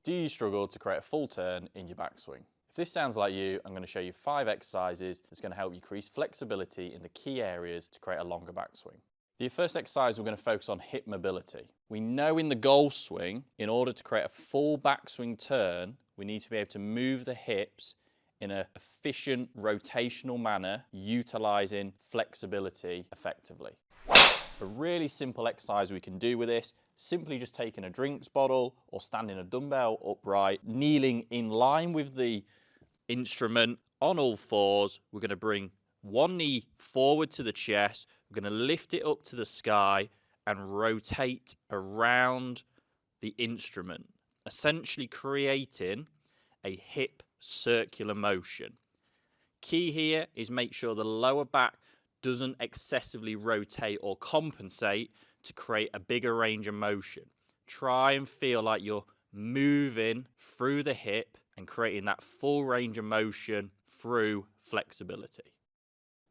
Do you struggle to create a full turn in your backswing? If this sounds like you, I'm going to show you 5 exercises that's going to help you increase flexibility in the key areas to create a longer backswing. The first exercise, we're going to focus on hip mobility. We know in the golf swing, in order to create a full backswing turn, we need to be able to move the hips in an efficient rotational manner, utilizing flexibility effectively. A really simple exercise we can do with this, simply just taking a drinks bottle or standing a dumbbell upright, kneeling in line with the instrument on all fours. We're going to bring one knee forward to the chest, we're going to lift it up to the sky and rotate around the instrument, essentially creating a hip circular motion. Key here is make sure the lower back doesn't excessively rotate or compensate to create a bigger range of motion. Try and feel like you're moving through the hip and creating that full range of motion through flexibility.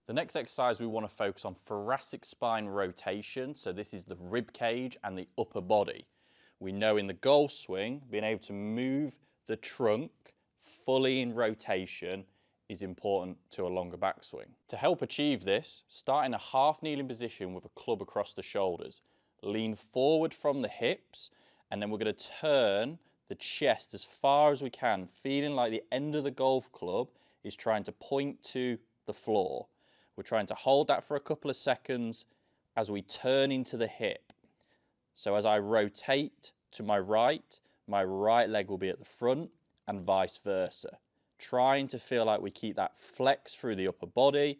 The next exercise, we want to focus on thoracic spine rotation. So this is the rib cage and the upper body. We know in the golf swing, being able to move the trunk fully in rotation is important to a longer backswing. To help achieve this, start in a half kneeling position with a club across the shoulders. Lean forward from the hips, and then we're going to turn the chest as far as we can, feeling like the end of the golf club is trying to point to the floor. We're trying to hold that for a couple of seconds as we turn into the hip. So as I rotate to my right leg will be at the front and vice versa. Trying to feel like we keep that flex through the upper body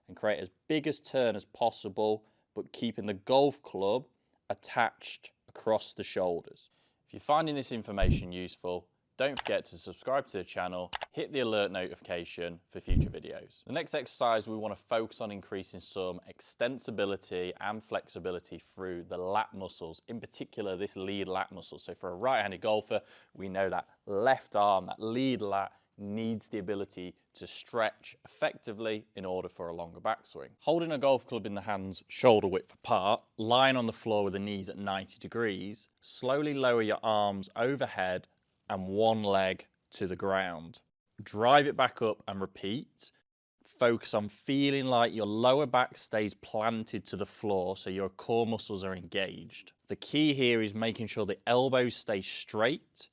and create as big a turn as possible, but keeping the golf club attached across the shoulders. If you're finding this information useful, don't forget to subscribe to the channel, hit the alert notification for future videos. The next exercise, we want to focus on increasing some extensibility and flexibility through the lat muscles, in particular this lead lat muscle. So for a right-handed golfer, we know that left arm, that lead lat, needs the ability to stretch effectively in order for a longer backswing. Holding a golf club in the hands shoulder width apart, lying on the floor with the knees at 90 degrees, slowly lower your arms overhead and one leg to the ground. Drive it back up and repeat. Focus on feeling like your lower back stays planted to the floor so your core muscles are engaged. The key here is making sure the elbows stay straight,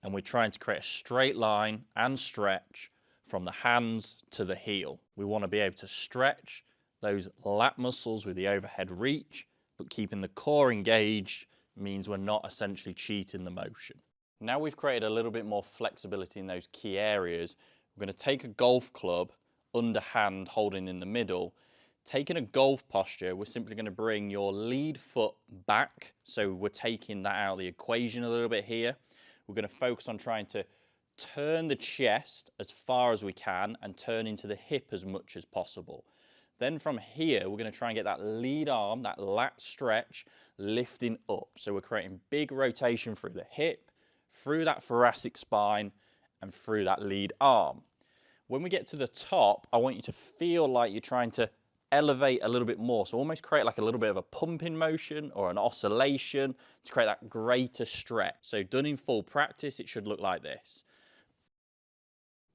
and we're trying to create a straight line and stretch from the hands to the heel. We want to be able to stretch those lat muscles with the overhead reach, but keeping the core engaged means we're not essentially cheating the motion. Now we've created a little bit more flexibility in those key areas, we're going to take a golf club underhand holding in the middle. Taking a golf posture, we're simply going to bring your lead foot back, so we're taking that out of the equation a little bit here. We're going to focus on trying to turn the chest as far as we can and turn into the hip as much as possible. Then from here, we're going to try and get that lead arm, that lat stretch, lifting up. So we're creating big rotation through the hip, through that thoracic spine, and through that lead arm. When we get to the top, I want you to feel like you're trying to elevate a little bit more. So almost create like a little bit of a pumping motion or an oscillation to create that greater stretch. So done in full practice, it should look like this.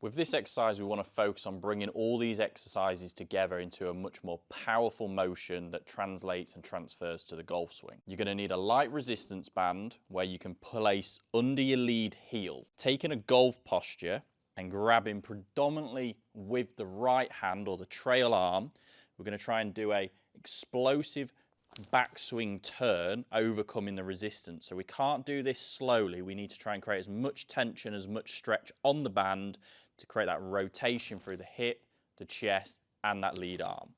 With this exercise, we want to focus on bringing all these exercises together into a much more powerful motion that translates and transfers to the golf swing. You're going to need a light resistance band where you can place under your lead heel. Taking a golf posture and grabbing predominantly with the right hand or the trail arm, we're going to try and do a explosive backswing turn, overcoming the resistance. So we can't do this slowly. We need to try and create as much tension, as much stretch on the band to create that rotation through the hip, the chest, and that lead arm.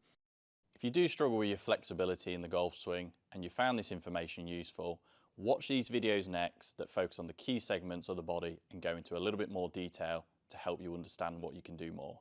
If you do struggle with your flexibility in the golf swing and you found this information useful, watch these videos next that focus on the key segments of the body and go into a little bit more detail to help you understand what you can do more.